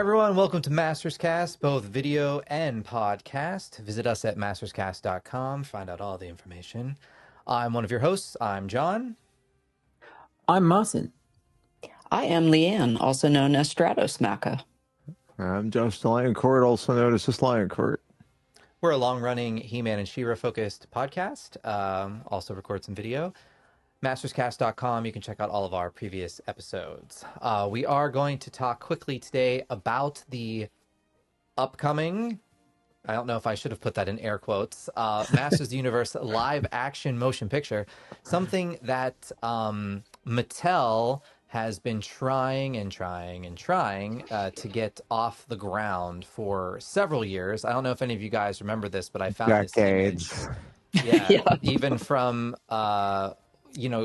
everyone, welcome to Masters Cast, both video and podcast. Visit us at masterscast.com, find out all the information. I'm one of your hosts. I'm John. I'm Martin. I am Leanne, also known as Stratos Macca. I'm Josh the Lion Court, also known as just Lion Court. We're a long-running He-Man and She-Ra focused podcast, also record some video. Masterscast.com, you can check out all of our previous episodes. We are going to talk quickly today about the upcoming, I don't know if I should have put that in air quotes, Masters of the Universe live action motion picture, something that Mattel has been trying to get off the ground for several years. I don't know if any of you guys remember this, but I found decades. This image. Yeah, even from a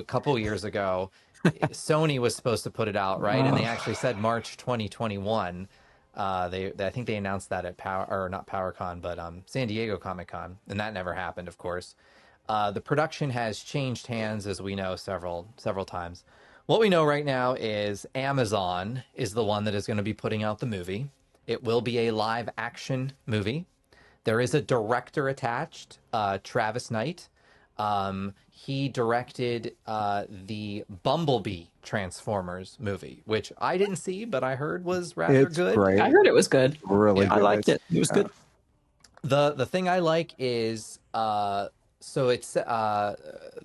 couple years ago, Sony was supposed to put it out, right? And they actually said March 2021. I think they announced that at PowerCon, but San Diego Comic-Con, and that never happened, of course. The production has changed hands, as we know, several times. What we know right now is Amazon is the one that is going to be putting out the movie. It will be a live action movie. There is a director attached, Travis Knight. He directed the Bumblebee Transformers movie, which I didn't see, but I heard was rather good. Great. I heard it was good. Really good. I liked it. It was good. The thing I like is so it's the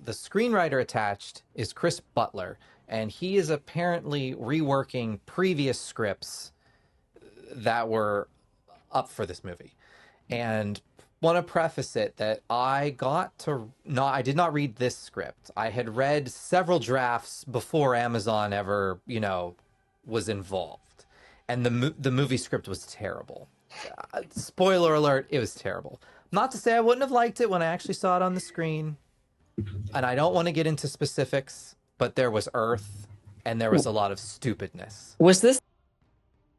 screenwriter attached is Chris Butler, and he is apparently reworking previous scripts that were up for this movie. And want to preface it that I did not read this script. I had read several drafts before Amazon ever, was involved. And the movie script was terrible. Spoiler alert, it was terrible. Not to say I wouldn't have liked it when I actually saw it on the screen. And I don't want to get into specifics, but there was Earth and there was a lot of stupidness. Was this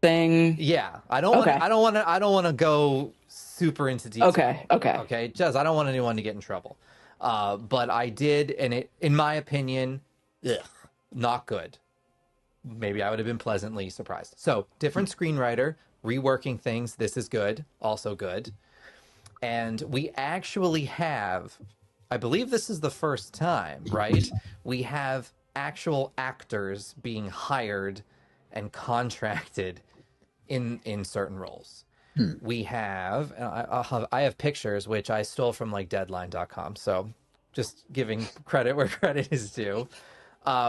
thing? Yeah, I don't want to go super into detail. Okay. Just I don't want anyone to get in trouble. But I did, and it, in my opinion, not good. Maybe I would have been pleasantly surprised. So, different screenwriter, reworking things. This is good, also good. And we actually have, I believe this is the first time, right? We have actual actors being hired and contracted in certain roles. We have, I have pictures, which I stole from like deadline.com. So just giving credit where credit is due.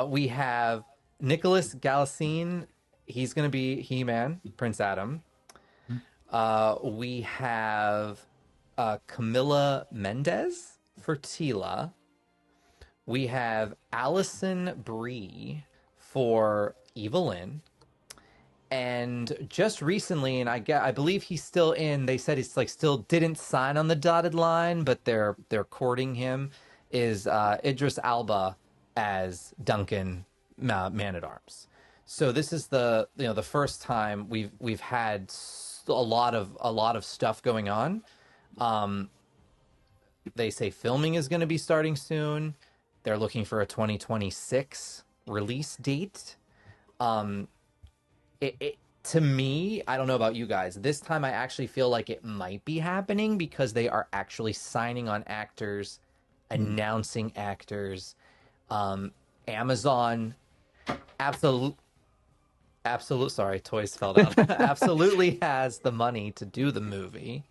We have Nicholas Galasine. He's going to be He-Man, Prince Adam. We have Camila Mendez for Tila. We have Allison Brie for Evelyn. And just recently, and I believe he's still in, they said he's like still didn't sign on the dotted line, but they're courting him, is Idris Elba as Duncan, Man-at-Arms. So this is the first time we've had a lot of stuff going on. They say filming is going to be starting soon. They're looking for a 2026 release date. To me, I don't know about you guys, this time I actually feel like it might be happening because they are actually signing on actors, announcing actors. Amazon absolute sorry, toys fell down. Absolutely has the money to do the movie.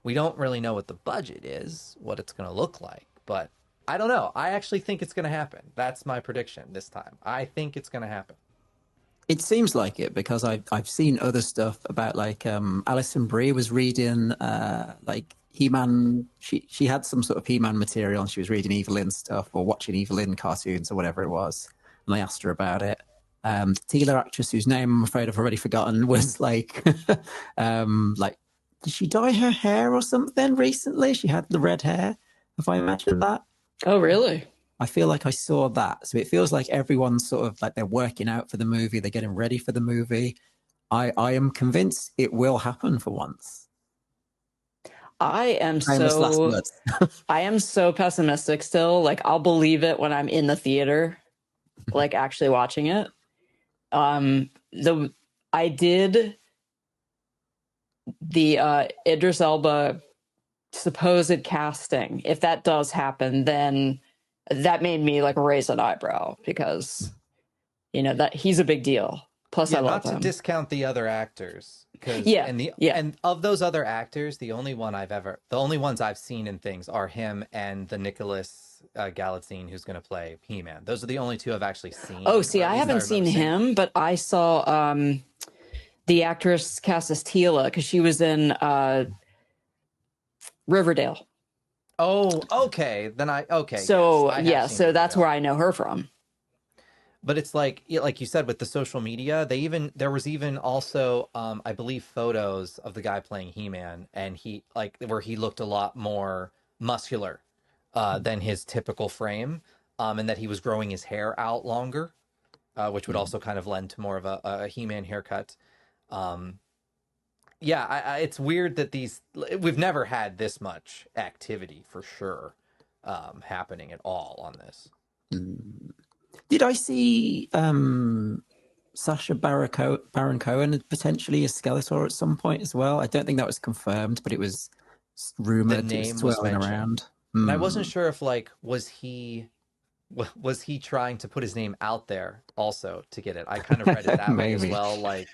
We don't really know what the budget is, what it's going to look like, but I don't know. I actually think it's going to happen. That's my prediction this time. I think it's going to happen. It seems like it because I've seen other stuff about like Alison Brie was reading like He-Man. She had some sort of He-Man material and she was reading Evelyn stuff or watching Evelyn cartoons or whatever it was. And I asked her about it. Tila actress whose name I'm afraid I've already forgotten was like did she dye her hair or something recently? She had the red hair. Have I imagined that? Oh, really? I feel like I saw that. So it feels like everyone's sort of like they're working out for the movie. They're getting ready for the movie. I am convinced it will happen for once. I am so pessimistic still. Like, I'll believe it when I'm in the theater, like actually watching it. I did the Idris Elba supposed casting, if that does happen, then that made me like raise an eyebrow, because that he's a big deal. Plus, I love him. Not to discount the other actors, because and of those other actors, the only ones I've seen in things are him and the Nicholas Galitzine, who's going to play He-Man. Those are the only two I've actually seen. Oh, see, I haven't seen him, but I saw the actress cast as Teela, because she was in Riverdale. Oh, okay. Then So yes, so that's where I know her from. But it's like you said, with the social media, there was even also I believe photos of the guy playing He-Man, and where he looked a lot more muscular than his typical frame, and that he was growing his hair out longer, which would also kind of lend to more of a He-Man haircut. It's weird that we've never had this much activity for sure happening at all on this. Did I see Sacha Baron Cohen potentially as Skeletor at some point as well? I don't think that was confirmed, but it was rumored. The name was swirling mentioned around. And I wasn't sure if was he trying to put his name out there also to get it. I kind of read it that way as well, like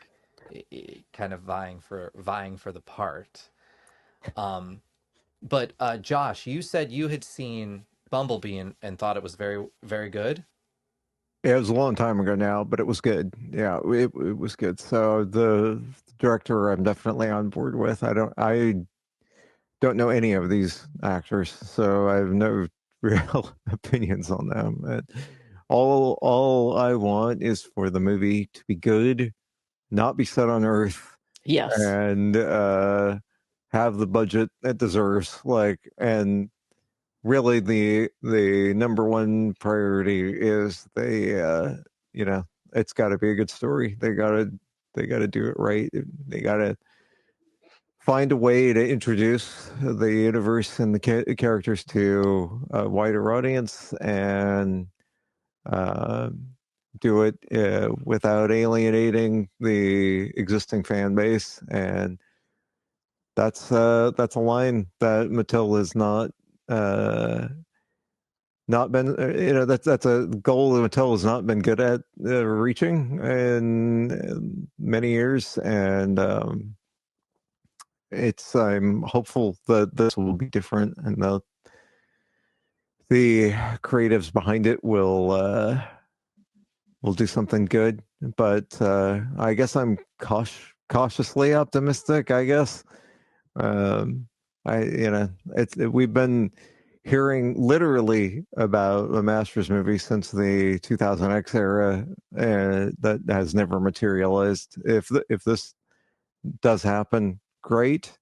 kind of vying for the part. But Josh, you said you had seen Bumblebee and thought it was very, very good. Yeah, it was a long time ago now, but it was good. Yeah, it was good. So the director, I'm definitely on board with. I don't know any of these actors, so I have no real opinions on them. But all I want is for the movie to be good, not be set on Earth, yes, and have the budget it deserves. And really, the number one priority is it's got to be a good story. They got to do it right. They got to find a way to introduce the universe and the characters to a wider audience, and do it without alienating the existing fan base. And that's a line that Mattel has not been, that's a goal that Mattel has not been good at reaching in many years. And I'm hopeful that this will be different, and the creatives behind it will do something good. But I guess I'm cautiously optimistic, I guess. We've been hearing literally about a Masters movie since the 2000X era, that has never materialized. If this does happen, great.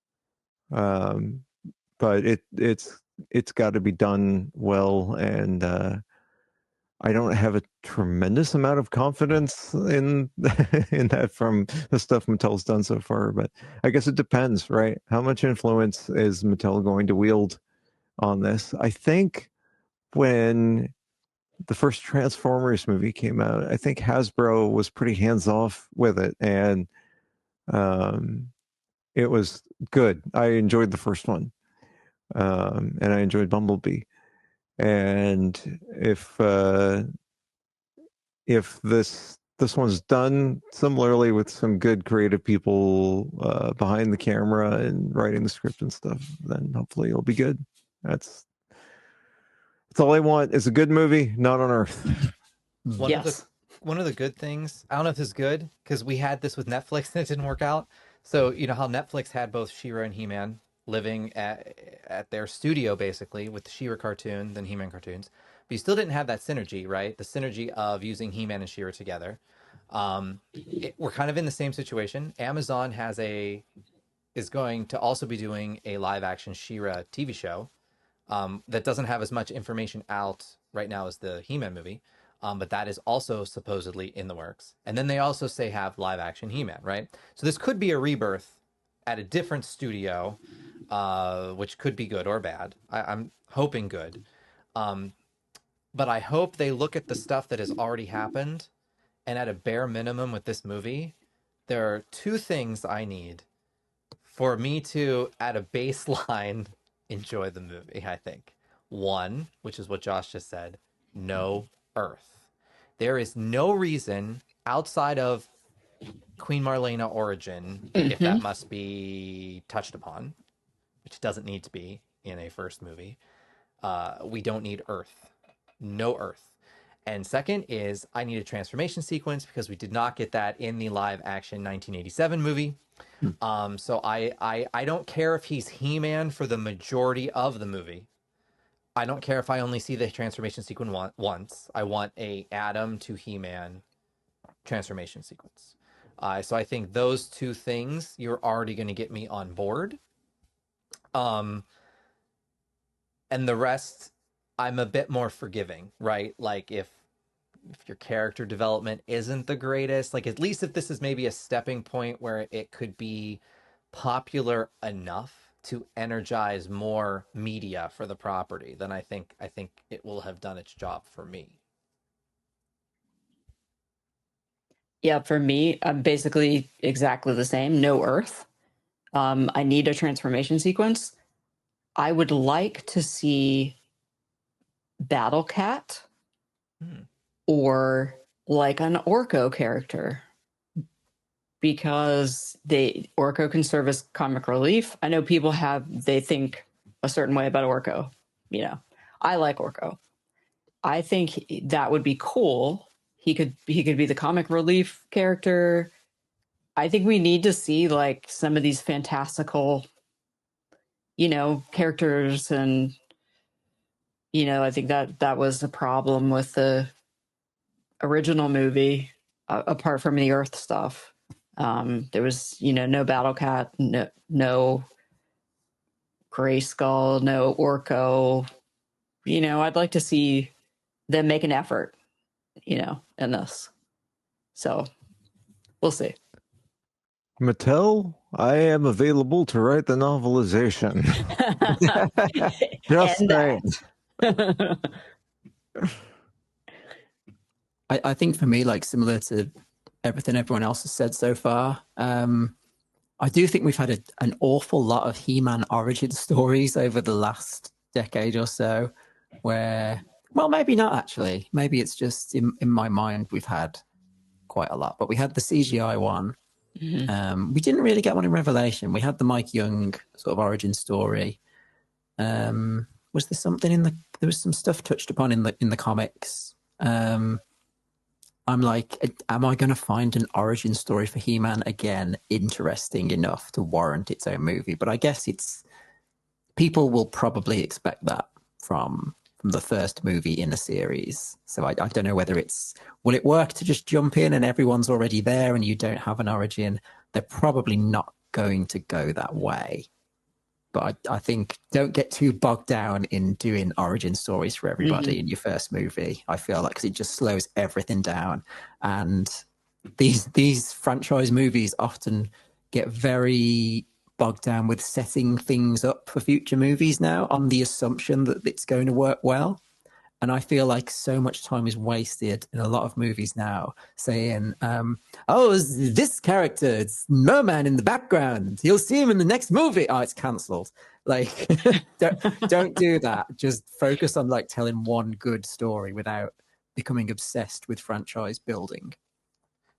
But it's got to be done well, and I don't have a tremendous amount of confidence in in that from the stuff Mattel's done so far. But I guess it depends, right? How much influence is Mattel going to wield on this? I think when the first Transformers movie came out, I think Hasbro was pretty hands off with it, and it was good. I enjoyed the first one, and I enjoyed Bumblebee. And if this one's done similarly with some good creative people behind the camera and writing the script and stuff, then hopefully it'll be good. That's all I want, is a good movie, not on Earth. One of the good things, I don't know if this is good, because we had this with Netflix and it didn't work out. So you know how Netflix had both She-Ra and He-Man living at their studio, basically, with the She-Ra cartoon, then He-Man cartoons. But you still didn't have that synergy, right? The synergy of using He-Man and She-Ra together. We're kind of in the same situation. Amazon is going to also be doing a live-action She-Ra TV show that doesn't have as much information out right now as the He-Man movie. But that is also supposedly in the works. And then they also say have live-action He-Man, right? So this could be a rebirth at a different studio, which could be good or bad. I'm hoping good. But I hope they look at the stuff that has already happened, and at a bare minimum with this movie, there are two things I need for me to, at a baseline, enjoy the movie, I think. One, which is what Josh just said, no Earth. There is no reason outside of Queen Marlena origin, if that must be touched upon, which doesn't need to be in a first movie. We don't need Earth. No Earth. And second is I need a transformation sequence because we did not get that in the live action 1987 movie. So I don't care if he's He-Man for the majority of the movie. I don't care if I only see the transformation sequence once. I want a Adam to He-Man transformation sequence. So I think those two things, you're already going to get me on board. And the rest, I'm a bit more forgiving, right? Like if your character development isn't the greatest, like at least if this is maybe a stepping point where it could be popular enough to energize more media for the property, then I think it will have done its job for me. Yeah, for me, I'm basically exactly the same. No Earth. I need a transformation sequence. I would like to see Battle Cat or like an Orko character, because Orko can serve as comic relief. I know people they think a certain way about Orko. You know, I like Orko. I think that would be cool. He could be the comic relief character. I think we need to see like some of these fantastical, characters, and I think that was a problem with the original movie, apart from the Earth stuff. There was, no Battle Cat, no Grayskull, no Orko. I'd like to see them make an effort, in this. So we'll see. Mattel, I am available to write the novelization. Just saying. I think for me, like similar to everything everyone else has said so far, I do think we've had an awful lot of He-Man origin stories over the last decade or so, where, well, maybe not actually. Maybe it's just in my mind we've had quite a lot. But we had the CGI one. We didn't really get one in Revelation. We had the Mike Young sort of origin story. Was there something there was some stuff touched upon in the comics. I'm like, am I going to find an origin story for He-Man again interesting enough to warrant its own movie? But I guess people will probably expect that from the first movie in a series. So I don't know whether will it work to just jump in and everyone's already there and you don't have an origin? They're probably not going to go that way. But I think don't get too bogged down in doing origin stories for everybody in your first movie. I feel like, because it just slows everything down. And these franchise movies often get very bogged down with setting things up for future movies now on the assumption that it's going to work well. And I feel like so much time is wasted in a lot of movies now saying, this character, it's Merman in the background. You'll see him in the next movie. Oh, it's cancelled. Like, don't do that. Just focus on like telling one good story without becoming obsessed with franchise building.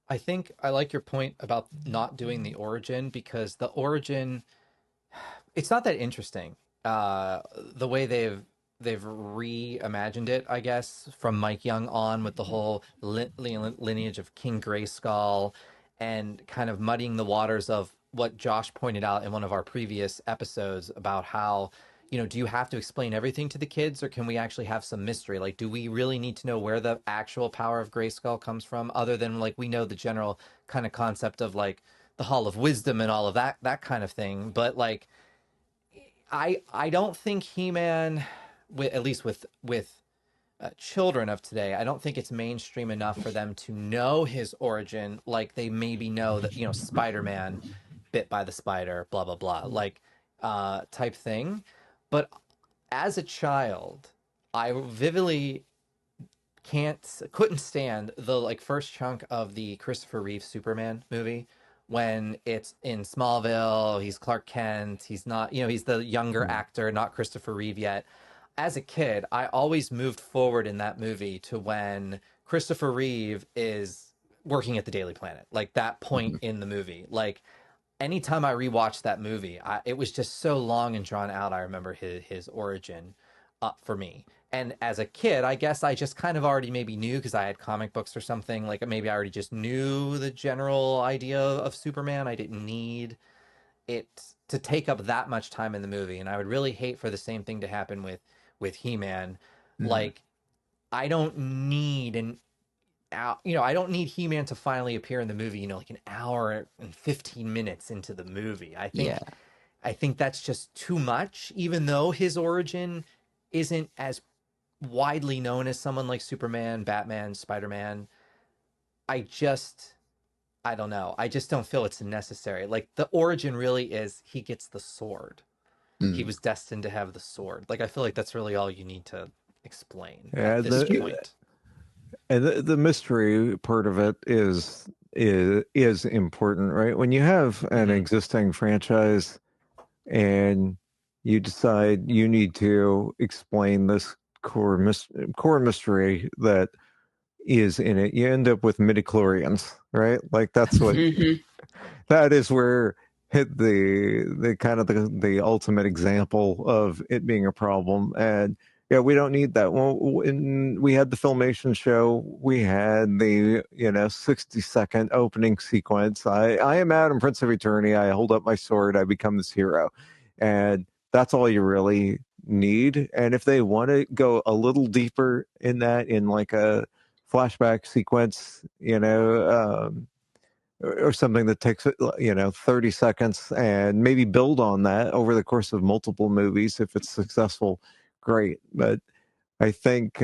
I think I like your point about not doing the origin, because the origin, it's not that interesting. The way they've reimagined it, I guess, from Mike Young on, with the whole lineage of King Grayskull, and kind of muddying the waters of what Josh pointed out in one of our previous episodes about how, do you have to explain everything to the kids, or can we actually have some mystery? Like, do we really need to know where the actual power of Grayskull comes from, other than like we know the general kind of concept of like the Hall of Wisdom and all of that kind of thing? But like, I don't think He-Man, at least with children of today, I don't think it's mainstream enough for them to know his origin, like they maybe know that, Spider-Man bit by the spider, blah blah blah, like type thing. But as a child, I vividly couldn't stand the like first chunk of the Christopher Reeve Superman movie, when it's in Smallville, he's Clark Kent, he's not, he's the younger actor, not Christopher Reeve yet. As a kid, I always moved forward in that movie to when Christopher Reeve is working at the Daily Planet, like that point in the movie. Like anytime I rewatched that movie, it was just so long and drawn out. I remember his origin for me. And as a kid, I guess I just kind of already maybe knew because I had comic books or something. Like maybe I already just knew the general idea of Superman. I didn't need it to take up that much time in the movie. And I would really hate for the same thing to happen with He-Man. Like I don't need I don't need He-Man to finally appear in the movie, like an hour and 15 minutes into the movie. I think that's just too much, even though his origin isn't as widely known as someone like Superman, Batman, Spider-Man. I don't know. I just don't feel it's necessary. Like the origin really is he gets the sword. He was destined to have the sword. Like I feel like that's really all you need to explain at this point. And the mystery part of it is important, right? When you have an existing franchise and you decide you need to explain this core mystery that is in it, you end up with midichlorians, right? Like that's what that is where hit the kind of the ultimate example of it being a problem. And yeah, we don't need that. Well, when we had the Filmation show, we had the 60-second opening sequence. I am Adam, Prince of Eternity. I hold up my sword. I become this hero, and that's all you really need. And if they want to go a little deeper in that, in like a flashback sequence, or something that takes 30 seconds, and maybe build on that over the course of multiple movies, if it's successful, great. But I think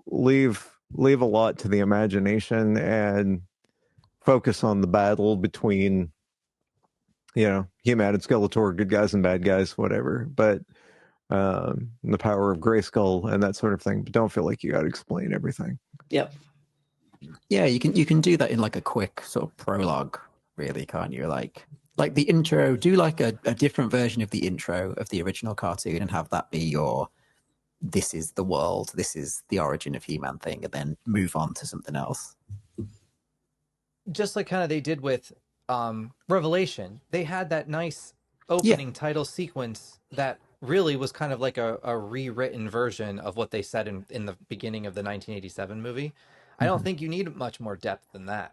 leave a lot to the imagination and focus on the battle between He-Man and Skeletor, good guys and bad guys, whatever. But the power of Grayskull and that sort of thing. But don't feel like you got to explain everything. Yep. Yeah, you can do that in like a quick sort of prologue, really, can't you? Like the intro, do like a different version of the intro of the original cartoon and have that be your, this is the world, this is the origin of He-Man thing, and then move on to something else. Just like kind of they did with Revelation. They had that nice opening title sequence that really was kind of like a rewritten version of what they said in the beginning of the 1987 movie. I don't think you need much more depth than that.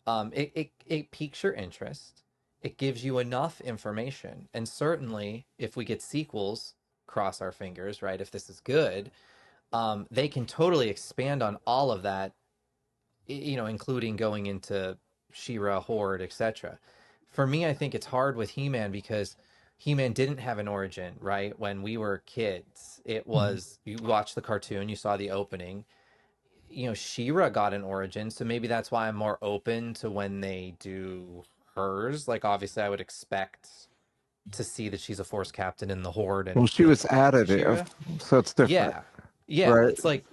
It piques your interest. It gives you enough information. And certainly, if we get sequels, cross our fingers, right? If this is good, they can totally expand on all of that, including going into She-Ra, Horde, etc. For me, I think it's hard with He-Man because He-Man didn't have an origin, right? When we were kids, it was, you watched the cartoon, you saw the opening. She-Ra got an origin, so maybe that's why I'm more open to when they do hers. Like, obviously, I would expect to see that she's a Force captain in the Horde. And she was additive, so it's different. Yeah, right? It's like,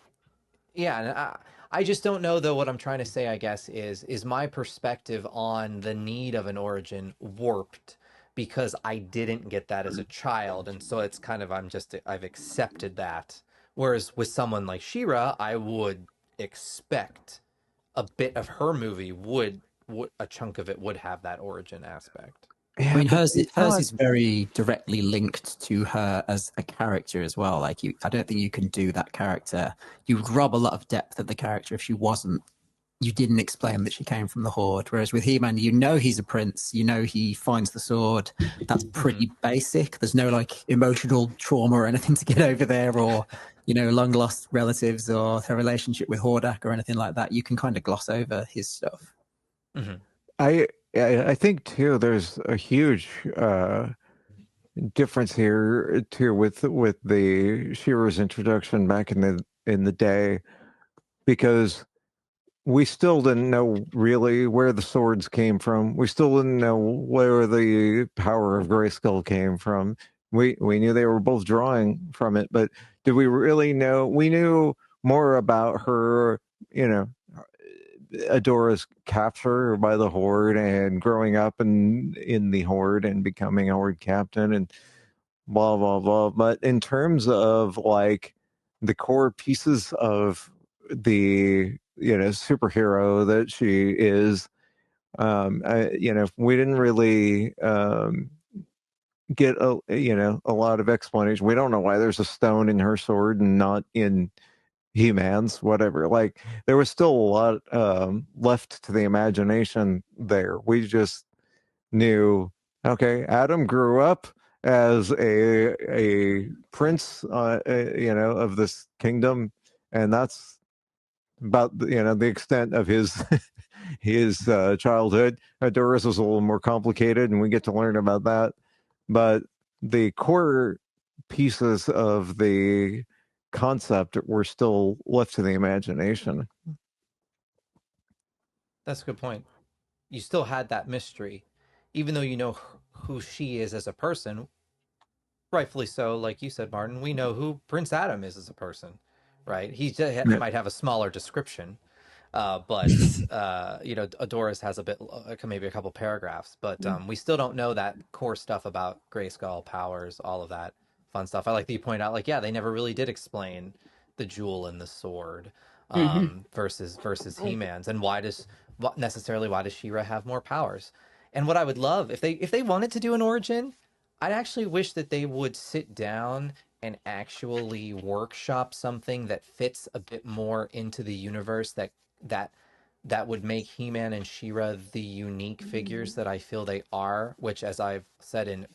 and I just don't know, though. What I'm trying to say, I guess, is my perspective on the need of an origin warped because I didn't get that as a child, and so it's kind of I've accepted that. Whereas with someone like She-Ra, I would expect a bit of her movie would a chunk of it would have that origin aspect. Yeah, I mean, hers is very directly linked to her as a character as well. Like, I don't think you can do that character. You would rob a lot of depth of the character if you didn't explain that she came from the Horde. Whereas with He-Man, he's a prince. He finds the sword. That's pretty basic. There's no like emotional trauma or anything to get over there, or long lost relatives or her relationship with Hordak or anything like that. You can kind of gloss over his stuff. I think too, there's a huge difference here too with the She-Ra's introduction back in the day, because we still didn't know really where the swords came from. We still didn't know where the power of Grayskull came from. We knew they were both drawing from it, but did we really know? We knew more about her, Adora's capture by the Horde and growing up in the Horde and becoming a Horde captain and blah blah blah. But in terms of like the core pieces of the superhero that she is, we didn't really get a lot of explanation. We don't know why there's a stone in her sword and not in He-Man's, whatever. Like there was still a lot left to the imagination there. We just knew, okay, Adam grew up as a prince, of this kingdom, and that's about the extent of his his childhood. Doris was a little more complicated, and we get to learn about that. But the core pieces of the concept were still left to the imagination. That's a good point. You still had that mystery, even though you know who she is as a person. Rightfully so, like you said, Martin. We know who Prince Adam is as a person, right? He might have a smaller description, but Adoris has a bit, maybe a couple paragraphs, but we still don't know that core stuff about Grayskull powers, all of that fun stuff. I like that you point out, like, yeah, they never really did explain the jewel and the sword versus He-Man's, and why does She-Ra have more powers? And what I would love if they wanted to do an origin, I'd actually wish that they would sit down and actually workshop something that fits a bit more into the universe that would make He-Man and She-Ra the unique figures that I feel they are, which, as I've said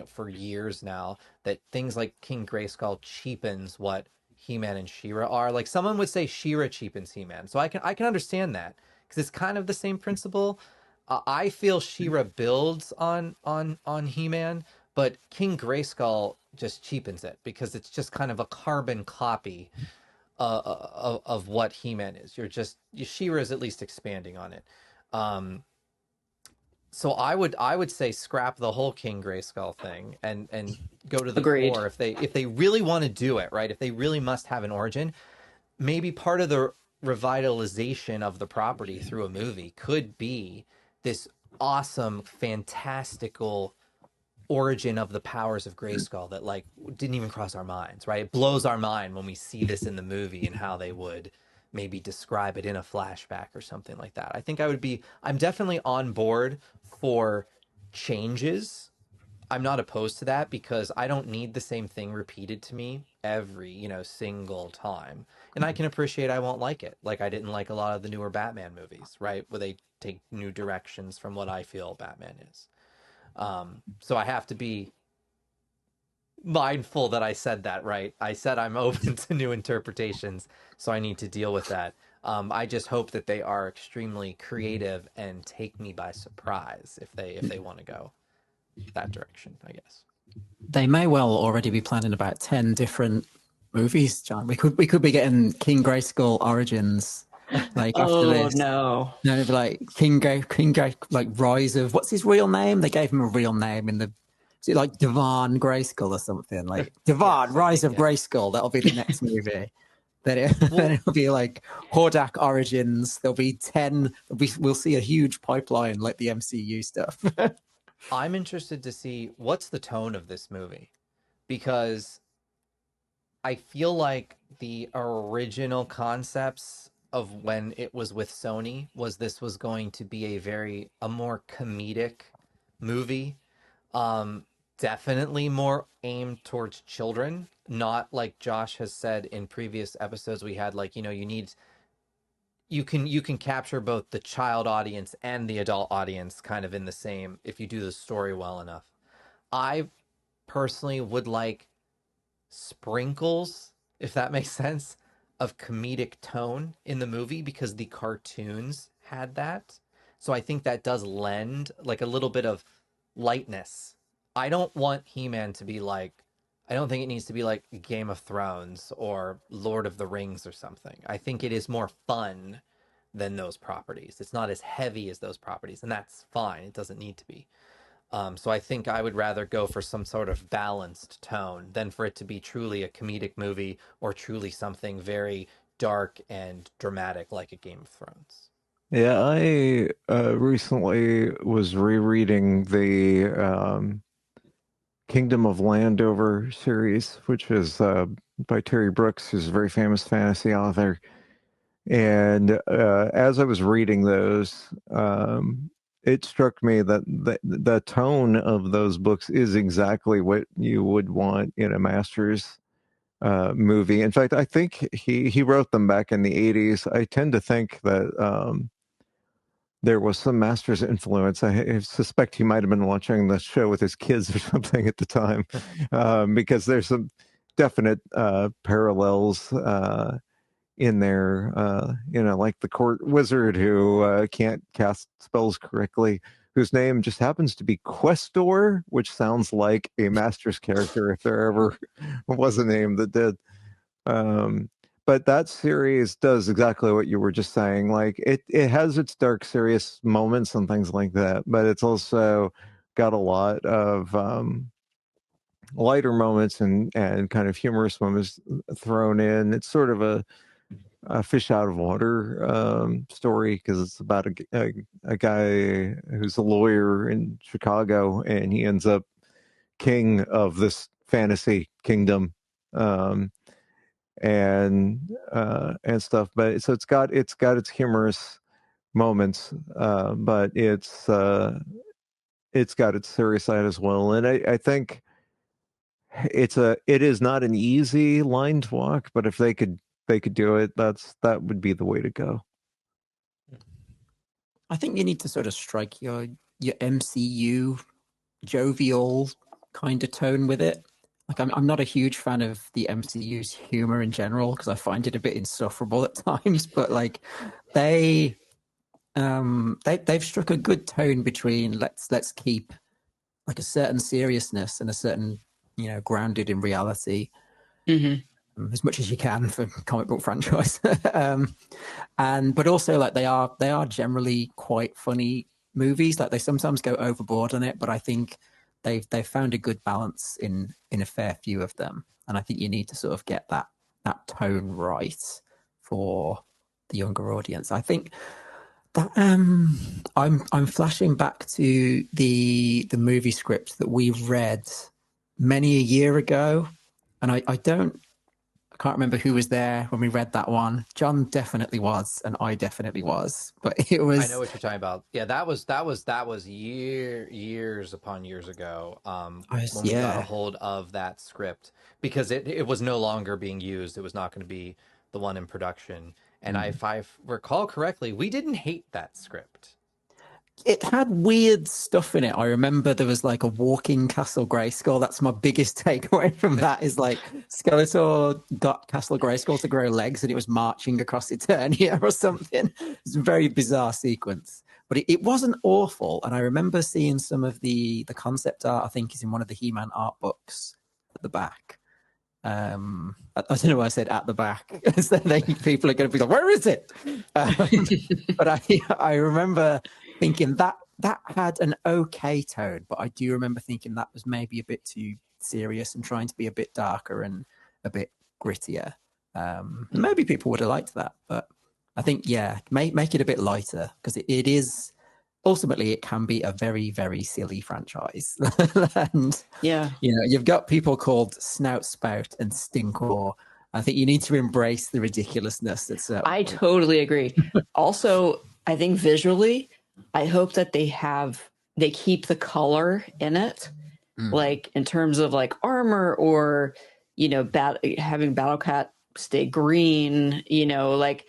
for years now, that things like King Grayskull cheapens what He-Man and She-Ra are. Like someone would say She-Ra cheapens He-Man. So I can understand that because it's kind of the same principle. I feel She-Ra builds on He-Man, but King Grayskull just cheapens it because it's just kind of a carbon copy of what He-Man is. She-Ra is at least expanding on it. So I would say scrap the whole King Grayskull thing and go to the core if they really want to do it, right? If they really must have an origin, maybe part of the revitalization of the property through a movie could be this awesome, fantastical origin of the powers of Grayskull that like didn't even cross our minds, right? It blows our mind when we see this in the movie and how they would maybe describe it in a flashback or something like that. I think I'm definitely on board for changes. I'm not opposed to that because I don't need the same thing repeated to me every, single time. And I can appreciate I won't like it. Like I didn't like a lot of the newer Batman movies, right? Where they take new directions from what I feel Batman is. So I have to be mindful that I said that, right? I said I'm open to new interpretations, so I need to deal with that. I just hope that they are extremely creative and take me by surprise if they want to go that direction, I guess. They may well already be planning about 10 different movies, John. We could be getting King Grayskull Origins like after this. No, it'd be like King Gray, like Rise of, what's his real name? They gave him a real name in the, is it like Devon Grayskull or something? Like Devon, Rise of Grayskull. That'll be the next movie. Then it'll be like Hordak Origins. There'll be 10. We'll see a huge pipeline like the MCU stuff. I'm interested to see what's the tone of this movie, because I feel like the original concepts of when it was with Sony was this was going to be a more comedic movie. Definitely more aimed towards children, not like Josh has said in previous episodes we had, like, you can capture both the child audience and the adult audience kind of in the same if you do the story well enough. I personally would like sprinkles, if that makes sense, of comedic tone in the movie because the cartoons had that. So I think that does lend like a little bit of lightness. I don't want He-Man to be like, I don't think it needs to be like Game of Thrones or Lord of the Rings or something. I think it is more fun than those properties. It's not as heavy as those properties, and that's fine. It doesn't need to be. So I think I would rather go for some sort of balanced tone than for it to be truly a comedic movie or truly something very dark and dramatic like a Game of Thrones. Yeah, I recently was rereading the Kingdom of Landover series, which is by Terry Brooks, who's a very famous fantasy author. And as I was reading those, it struck me that the tone of those books is exactly what you would want in a Masters movie. In fact, I think he wrote them back in the 80s. I tend to think that there was some Masters influence. I suspect he might have been watching the show with his kids or something at the time, because there's some definite parallels in there. Like the court wizard who can't cast spells correctly, whose name just happens to be Questor, which sounds like a Masters character if there ever was a name that did. But that series does exactly what you were just saying. Like it has its dark, serious moments and things like that, but it's also got a lot of lighter moments and kind of humorous moments thrown in. It's sort of a fish out of water story, because it's about a guy who's a lawyer in Chicago, and he ends up king of this fantasy kingdom. And stuff. But so it's got its humorous moments, but it's got its serious side as well. And I think it is not an easy line to walk, but if they could do it, that would be the way to go. I think you need to sort of strike your MCU jovial kind of tone with it. Like I'm not a huge fan of the MCU's humor in general, because I find it a bit insufferable at times. But like they've struck a good tone between let's keep like a certain seriousness and a certain, grounded in reality, as much as you can for comic book franchise. But also like they are generally quite funny movies. Like they sometimes go overboard on it, but I think they've found a good balance in a fair few of them. And I think you need to sort of get that tone right for the younger audience. I think that I'm flashing back to the movie script that we read many a year ago, and I can't remember who was there when we read that one. John definitely was, and I definitely was. But it was. I know what you're talking about. Yeah, that was years upon years ago. When we got a hold of that script, because it was no longer being used. It was not going to be the one in production. And if I recall correctly, we didn't hate that script. It had weird stuff in it. I remember there was like a walking Castle Grayskull. That's my biggest takeaway from that, is like Skeletor got Castle Grayskull to grow legs and it was marching across Eternia or something. It's a very bizarre sequence. But it wasn't awful. And I remember seeing some of the concept art, I think is in one of the He-Man art books at the back. I don't know why I said at the back. So people are going to be like, where is it? But I remember thinking that had an okay tone, but I do remember thinking that was maybe a bit too serious and trying to be a bit darker and a bit grittier. Maybe people would have liked that, but I think, make it a bit lighter, because it is ultimately it can be a very, very silly franchise. And you've got people called Snout Spout and Stinkor. I think you need to embrace the ridiculousness. I totally agree. Also, I think visually, I hope that they keep the color in it, like in terms of like armor, or having Battlecat stay green. Like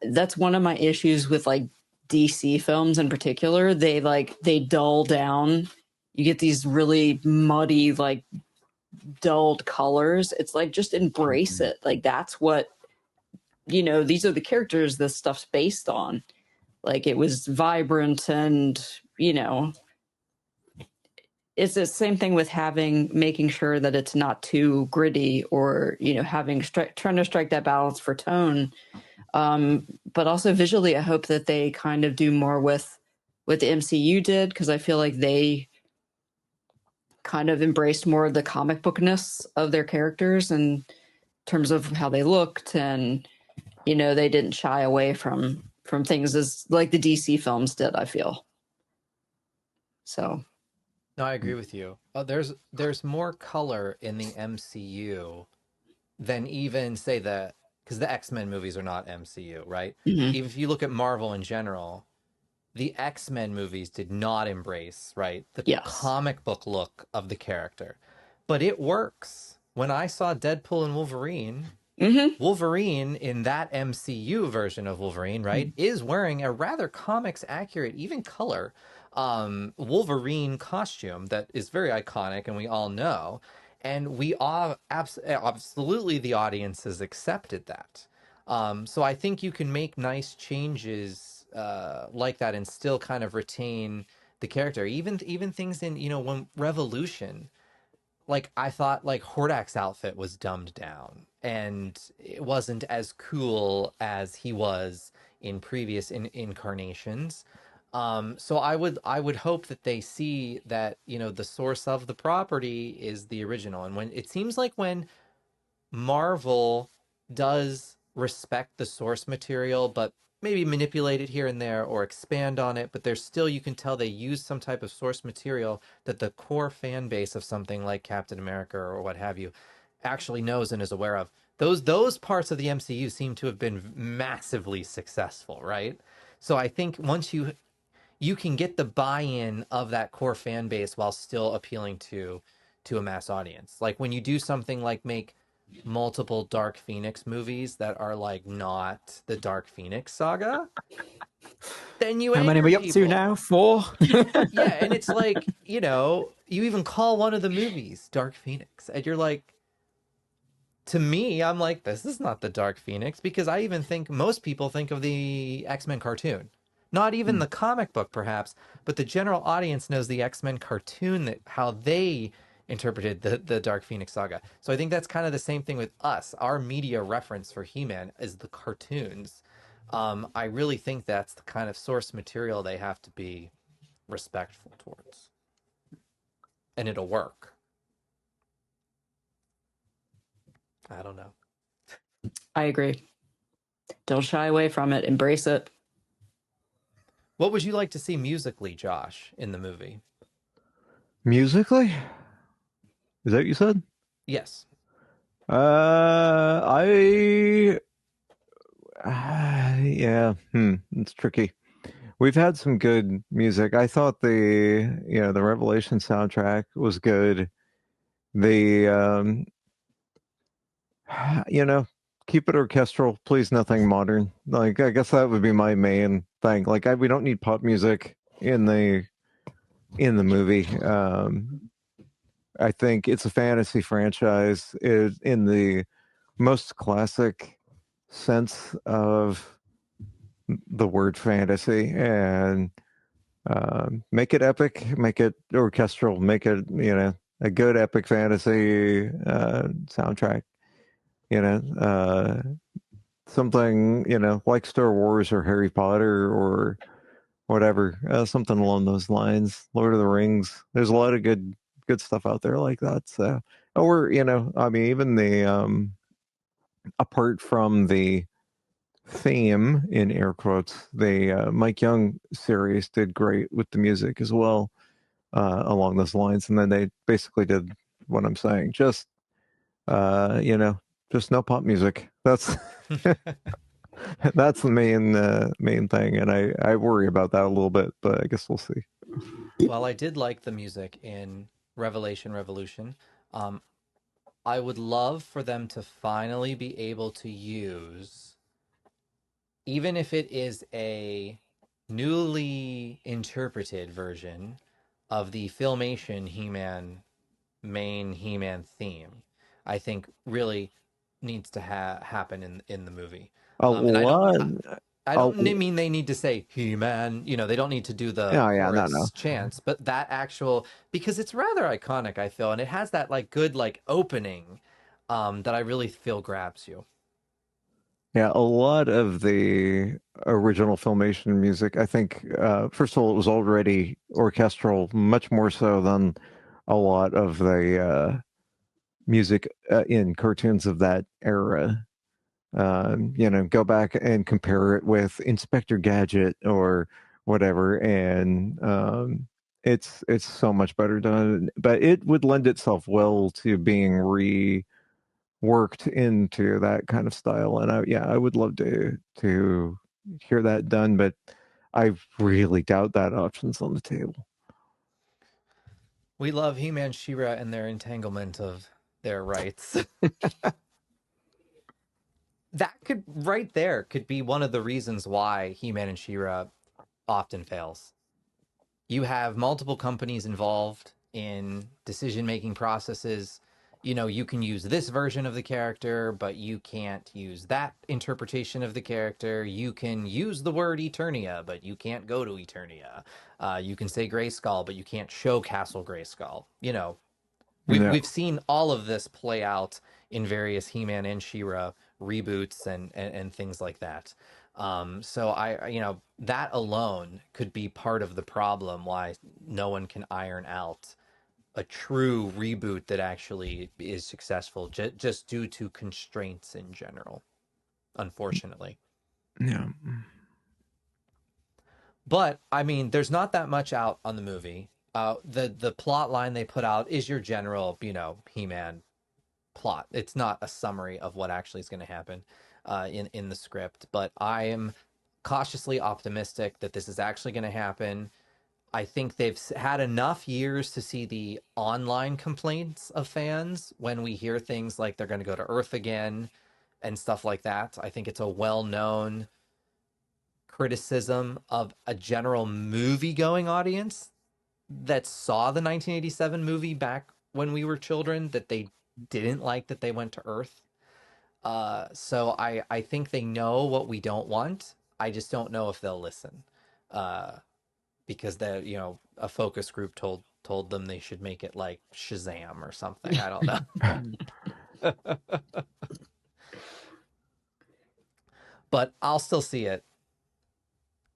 that's one of my issues with like DC films in particular. They dull down. You get these really muddy, like dulled colors. It's like, just embrace it. Like that's what these are the characters this stuff's based on. Like it was vibrant, and it's the same thing with making sure that it's not too gritty, or trying to strike that balance for tone. But also visually, I hope that they kind of do more with what the MCU did, because I feel like they kind of embraced more of the comic bookness of their characters in terms of how they looked, and they didn't shy away from from things as like the DC films did, I feel. So. No, I agree with you. There's more color in the MCU than even say because the X-Men movies are not MCU, right? Mm-hmm. Even if you look at Marvel in general, the X-Men movies did not embrace, right, the comic book look of the character. But it works. When I saw Deadpool and Wolverine, Wolverine in that MCU version of Wolverine, right, is wearing a rather comics accurate, even color, Wolverine costume that is very iconic and we all know. And we all absolutely, the audience has accepted that. So I think you can make nice changes like that and still kind of retain the character. Even things in, when Revolution, like I thought like Hordak's outfit was dumbed down and it wasn't as cool as he was in previous incarnations. So I would hope that they see that, the source of the property is the original. And when it seems like when Marvel does respect the source material, but maybe manipulate it here and there or expand on it, but there's still, you can tell they use some type of source material that the core fan base of something like Captain America or what have you actually knows and is aware of. Those parts of the MCU seem to have been massively successful, right? So I think once you can get the buy-in of that core fan base while still appealing to a mass audience. Like when you do something like make multiple Dark Phoenix movies that are like not the Dark Phoenix saga, then you how many are we up to now? 4? Yeah, and it's like, you even call one of the movies Dark Phoenix and you're like, to me, I'm like, this is not the Dark Phoenix, because I even think most people think of the X-Men cartoon. Not even the comic book, perhaps, but the general audience knows the X-Men cartoon, that how they interpreted the Dark Phoenix saga. So I think that's kind of the same thing with us. Our media reference for He-Man is the cartoons. I really think that's the kind of source material they have to be respectful towards. And it'll work. I don't know. I agree. Don't shy away from it. Embrace it. What would you like to see musically, Josh, in the movie? Musically? Is that what you said? Yes. Yeah, it's tricky. We've had some good music. I thought the Revelation soundtrack was good. The keep it orchestral, please, nothing modern. Like, I guess that would be my main thing. Like, we don't need pop music in the movie. I think it's a fantasy franchise in the most classic sense of the word fantasy, and make it epic, make it orchestral, make it a good epic fantasy soundtrack. Something like Star Wars or Harry Potter or whatever, something along those lines. Lord of the Rings. There's a lot of good stuff out there like that. So, or I mean, even the apart from the theme in air quotes, the Mike Young series did great with the music as well, along those lines. And then they basically did what I'm saying, just just no pop music. That's that's the main thing, and I worry about that a little bit, but I guess we'll see. Well, I did like the music in Revolution. I would love for them to finally be able to use, even if it is a newly interpreted version of the Filmation main He-Man theme, I think really needs to happen in the movie. I don't mean they need to say He-Man, they don't need to do the chorus chants, but that actual, because it's rather iconic, I feel, and it has that like good like opening that I really feel grabs you. Yeah, a lot of the original Filmation music, I think, first of all, it was already orchestral, much more so than a lot of the music in cartoons of that era. go back and compare it with Inspector Gadget or whatever, and it's so much better done. But it would lend itself well to being reworked into that kind of style, and I would love to hear that done, but I really doubt that option's on the table. We love He-Man, She-Ra, and their entanglement of their rights. That could, right there, could be one of the reasons why He-Man and She-Ra often fails. You have multiple companies involved in decision-making processes. You can use this version of the character, but you can't use that interpretation of the character. You can use the word Eternia, but you can't go to Eternia. You can say Grayskull, but you can't show Castle Grayskull. We've seen all of this play out in various He-Man and She-Ra reboots and things like that. So that alone could be part of the problem why no one can iron out a true reboot that actually is successful, just due to constraints in general, unfortunately. Yeah. But I mean, there's not that much out on the movie. The plot line they put out is your general, He-Man plot. It's not a summary of what actually is going to happen in the script, but I am cautiously optimistic that this is actually going to happen. I think they've had enough years to see the online complaints of fans when we hear things like they're going to go to Earth again and stuff like that. I think it's a well-known criticism of a general movie-going audience that saw the 1987 movie back when we were children, that they didn't like that they went to Earth. So I think they know what we don't want. I just don't know if they'll listen. Because a focus group told them they should make it like Shazam or something. I don't know. But I'll still see it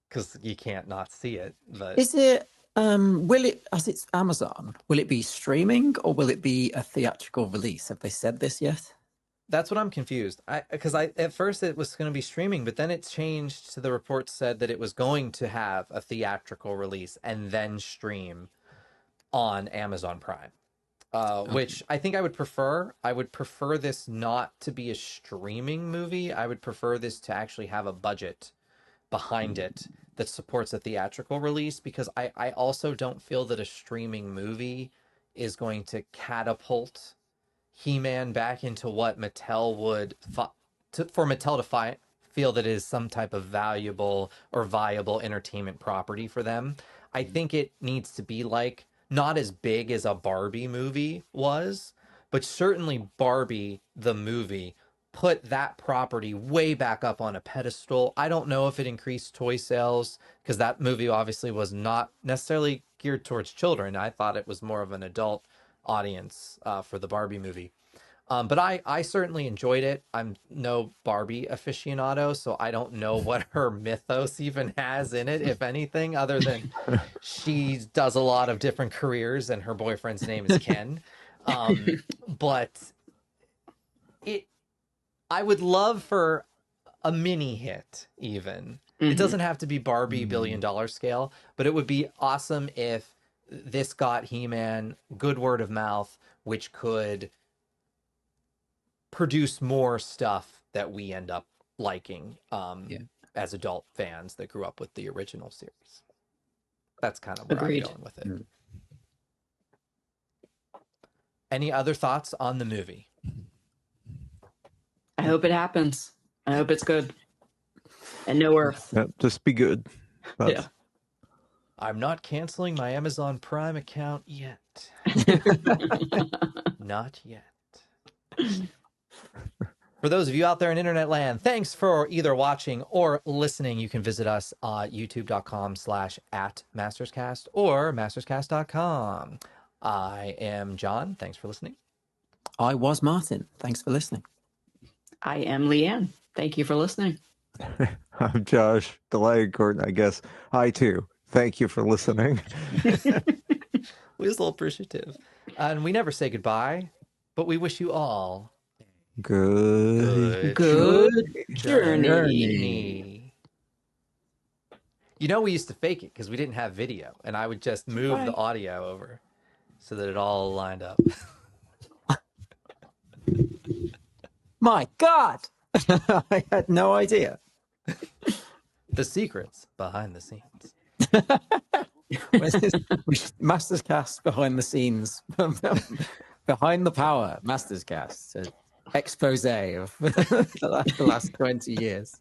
because you can't not see it. But is it? Will it, as it's Amazon, will it be streaming or will it be a theatrical release? Have they said this yet? That's what I'm confused. Because at first it was going to be streaming, but then it changed to the reports said that it was going to have a theatrical release and then stream on Amazon Prime, which I think I would prefer. I would prefer this not to be a streaming movie. I would prefer this to actually have a budget behind it that supports a theatrical release, because I also don't feel that a streaming movie is going to catapult He-Man back into what Mattel would for Mattel to feel that it is some type of valuable or viable entertainment property for them. I think it needs to be like not as big as a Barbie movie was, but certainly Barbie the movie put that property way back up on a pedestal. I don't know if it increased toy sales, because that movie obviously was not necessarily geared towards children. I thought it was more of an adult audience for the Barbie movie. But I certainly enjoyed it. I'm no Barbie aficionado, so I don't know what her mythos even has in it, if anything, other than she does a lot of different careers and her boyfriend's name is Ken. But I would love for a mini hit even. Mm-hmm. It doesn't have to be Barbie $1 billion scale, but it would be awesome if this got He-Man good word of mouth, which could produce more stuff that we end up liking as adult fans that grew up with the original series. That's kind of where I'm going with it. Mm. Any other thoughts on the movie? I hope it happens. I hope it's good. And no Earth. Yeah, just be good. Yeah. I'm not canceling my Amazon Prime account yet. Not yet. For those of you out there in internet land, thanks for either watching or listening. You can visit us at youtube.com/@masterscast or masterscast.com. I am John. Thanks for listening. I was Martin. Thanks for listening. I am Leanne. Thank you for listening. I'm Josh Delacourt, I guess. Hi, too. Thank you for listening. We're just a little appreciative. And we never say goodbye, but we wish you all Good journey. You know, we used to fake it because we didn't have video, and I would just move the audio over so that it all lined up. My God! I had no idea. The secrets behind the scenes. Masters Cast behind the scenes. Behind the power. Masters Cast. Expose of the last 20 years.